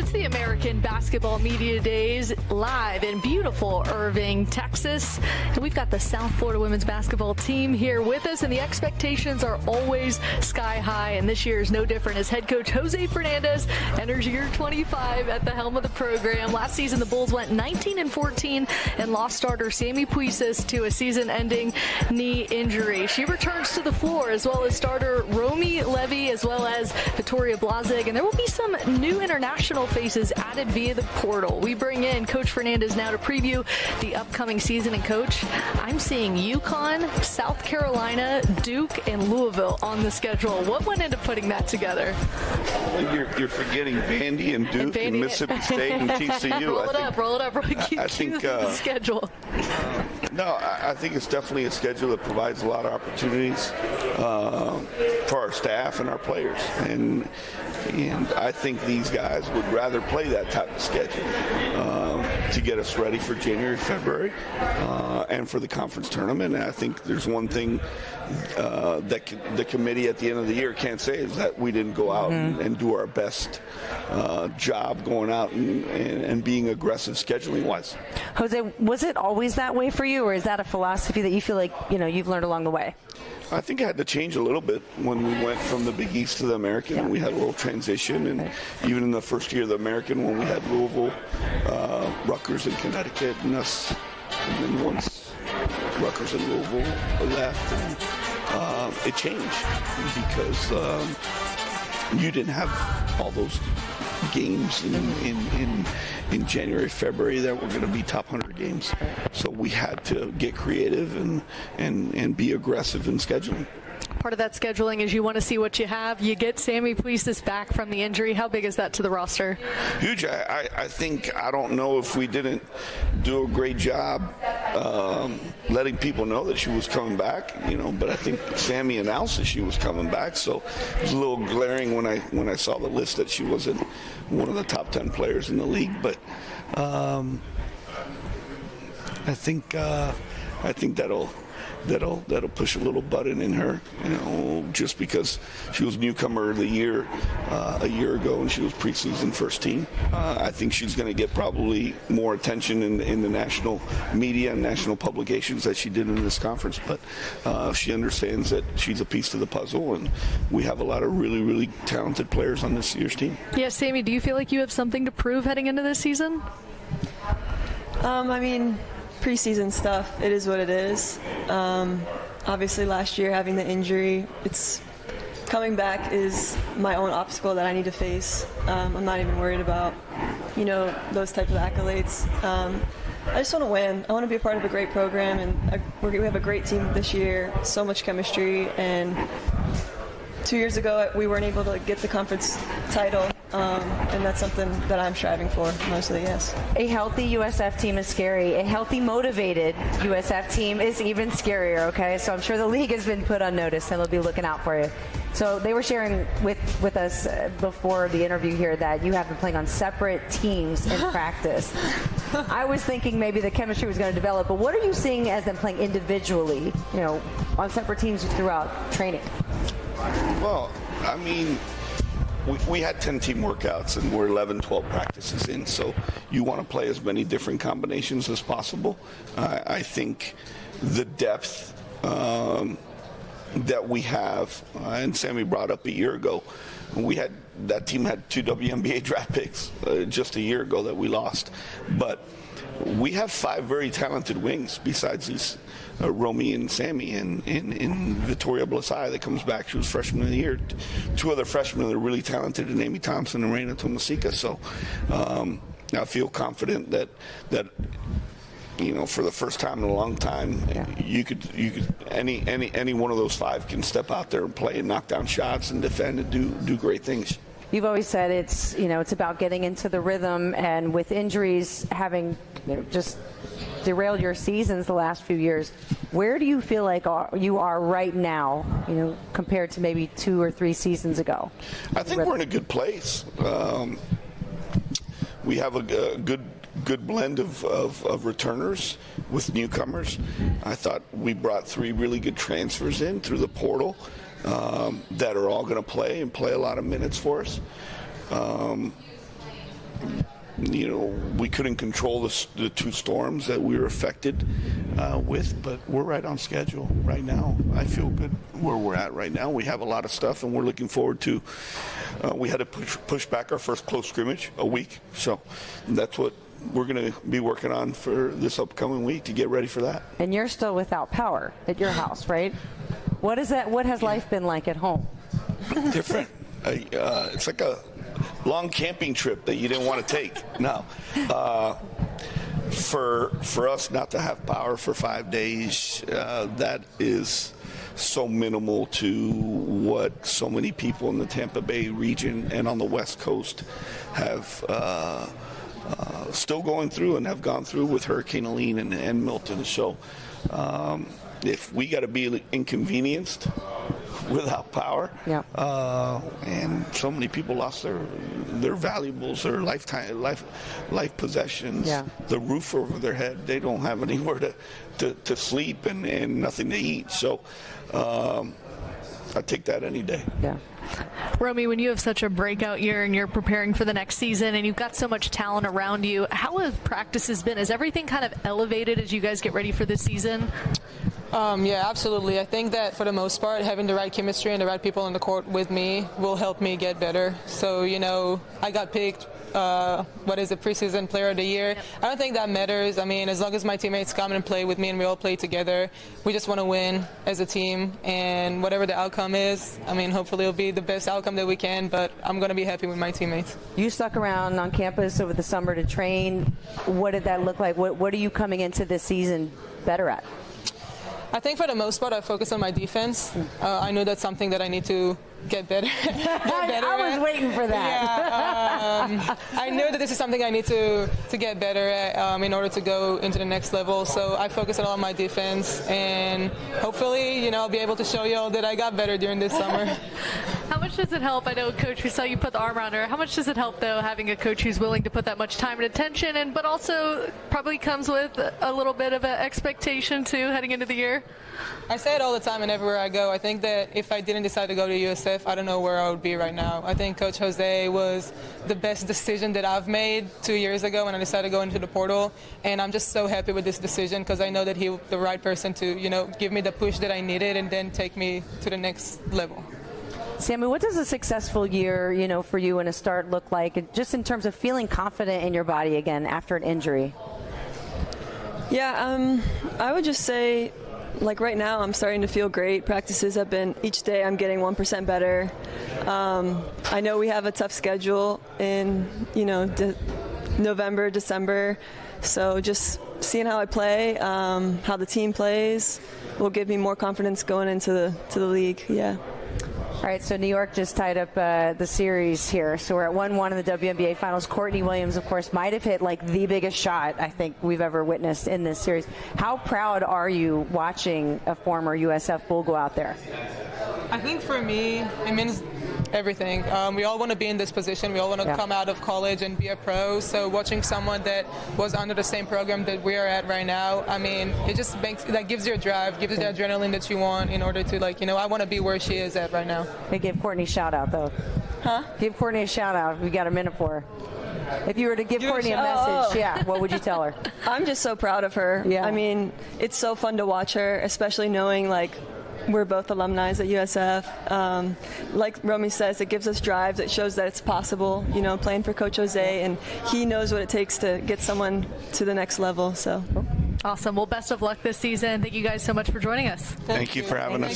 It's the American Basketball Media Days live in beautiful Irving, Texas. And we've got the South Florida women's basketball team here with us, and the expectations are always sky high. And this year is no different as head coach Jose Fernandez enters year 25 at the helm of the program. Last season, the Bulls went 19-14 and lost starter Sammie Puisis to a season-ending knee injury. She returns to the floor, as well as starter Romi, Levy, as well as Victoria Blazig. And there will be some new international faces added via the portal. We bring in Coach Fernandez now to preview the upcoming season. And Coach, I'm seeing UConn, South Carolina, Duke, and Louisville on the schedule. What went into putting that together? Well, you're forgetting Vandy and Duke and Mississippi State and TCU. Roll it up. I think the schedule. No, I think it's definitely a schedule that provides a lot of opportunities for our staff and our players. And I think these guys would rather play that type of schedule to get us ready for January, February, and for the conference tournament. And I think there's one thing that the committee at the end of the year can't say is that we didn't go out and do our best job going out and being aggressive scheduling-wise. Jose, was it always that way for you, or is that a philosophy that you feel like you've learned along the way? I think it had to change a little bit when we went from the Big East to the American. Yeah. We had a little transition, and even in the first year of the American, when we had Louisville, Rutgers, and Connecticut, and us, and then once Rutgers and Louisville left, and it changed because you didn't have all those games in January, February that were going to be top 100 games. So we had to get creative and be aggressive in scheduling. Part of that scheduling is you want to see what you have. You get Sammie Puisis back from the injury. How big is that to the roster? Huge. I don't know if we didn't do a great job letting people know that she was coming back, but I think Sammie announced that she was coming back, so it was a little glaring when I saw the list that she wasn't one of the top 10 players in the league. But I think that'll push a little button in her, just because she was newcomer of the year a year ago and she was preseason first team. I think she's going to get probably more attention in the national media and national publications that she did in this conference, but she understands that she's a piece to the puzzle, and we have a lot of really, really talented players on this year's team. Yes, Sammie, do you feel like you have something to prove heading into this season? Preseason stuff, it is what it is. Obviously last year having the injury, it's coming back is my own obstacle that I need to face. I'm not even worried about, those type of accolades. I just want to win. I want to be a part of a great program, and we have a great team this year, so much chemistry, and 2 years ago we weren't able to get the conference title. And that's something that I'm striving for mostly, yes. A healthy USF team is scary. A healthy, motivated USF team is even scarier, okay? So I'm sure the league has been put on notice, and they'll be looking out for you. So they were sharing with us before the interview here that you have been playing on separate teams in practice. I was thinking maybe the chemistry was going to develop, but what are you seeing as them playing individually, on separate teams throughout training? Well, we had 10 team workouts, and we're 11, 12 practices in, so you want to play as many different combinations as possible. I think the depth that we have, and Sammie brought up a year ago, that team had 2 WNBA draft picks just a year ago that we lost. But we have 5 very talented wings besides these Romi and Sammie, and Victoria Blazig that comes back. She was freshman of the year. 2 other freshmen that are really talented, and Amy Thompson and Reina Tomasika. So I feel confident that for the first time in a long time, you could any one of those 5 can step out there and play and knock down shots and defend and do great things. You've always said it's about getting into the rhythm, and with injuries having just derailed your seasons the last few years, where do you feel like you are right now, compared to maybe 2 or 3 seasons ago? I think we're in a good place. We have a good blend of returners with newcomers. I thought we brought 3 really good transfers in through the portal that are all going to play a lot of minutes for us. we couldn't control the 2 storms that we were affected with, but we're right on schedule right now. I feel good where we're at right now. We have a lot of stuff, and we're looking forward to. We had to push back our first close scrimmage a week, so that's what we're going to be working on for this upcoming week to get ready for that. And you're still without power at your house, right? What is that? What has life been like at home? Different. It's like a long camping trip that you didn't want to take. No. For us not to have power for 5 days, that is so minimal to what so many people in the Tampa Bay region and on the West Coast have still going through and have gone through with Hurricane Helene and Milton. So if we got to be inconvenienced without power, and so many people lost their valuables, their life possessions, the roof over their head. They don't have anywhere to sleep and nothing to eat. So I take that any day. Yeah. Romi, when you have such a breakout year and you're preparing for the next season and you've got so much talent around you, how have practices been? Is everything kind of elevated as you guys get ready for this season? Yeah, absolutely. I think that for the most part, having the right chemistry and the right people on the court with me will help me get better. So, I got picked, preseason player of the year. I don't think that matters. I mean, as long as my teammates come and play with me and we all play together, we just want to win as a team. And whatever the outcome is, I mean, hopefully it'll be the best outcome that we can, but I'm going to be happy with my teammates. You stuck around on campus over the summer to train. What did that look like? What are you coming into this season better at? I think for the most part, I focus on my defense. I know that's something that I need to get better. I was waiting for that. Yeah, I know that this is something I need to get better at in order to go into the next level. So I focus a lot on my defense, and hopefully, I'll be able to show you all that I got better during this summer. How much does it help? I know, Coach, we saw you put the arm around her. How much does it help, though, having a coach who's willing to put that much time and attention, but also probably comes with a little bit of an expectation, too, heading into the year? I say it all the time and everywhere I go. I think that if I didn't decide to go to USF, I don't know where I would be right now. I think Coach Jose was the best decision that I've made 2 years ago when I decided to go into the portal. And I'm just so happy with this decision because I know that he was the right person to, give me the push that I needed and then take me to the next level. Sammie, what does a successful year, for you and a start look like, just in terms of feeling confident in your body again after an injury? Yeah, I would just say, like right now, I'm starting to feel great. Practices have been, each day I'm getting 1% better. I know we have a tough schedule in, November, December. So just seeing how I play, how the team plays, will give me more confidence going into the league. Yeah. All right, so New York just tied up the series here. So we're at 1-1 in the WNBA Finals. Courtney Williams, of course, might have hit like the biggest shot I think we've ever witnessed in this series. How proud are you watching a former USF Bull go out there? I think for me, it means everything. We all want to be in this position. We all want to come out of college and be a pro. So watching someone that was under the same program that we are at right now, I mean, it just gives you a drive, gives you the adrenaline that you want in order to, I want to be where she is at right now. Hey, give Courtney a shout out, though. Huh? Give Courtney a shout out. We got a minute for her. If you were to give Courtney a message, what would you tell her? I'm just so proud of her. Yeah. I mean, it's so fun to watch her, especially knowing, we're both alumni at USF. Like Romy says, it gives us drive. It shows that it's possible, playing for Coach Jose, and he knows what it takes to get someone to the next level. So. Awesome. Well, best of luck this season. Thank you guys so much for joining us. Thank you for having us.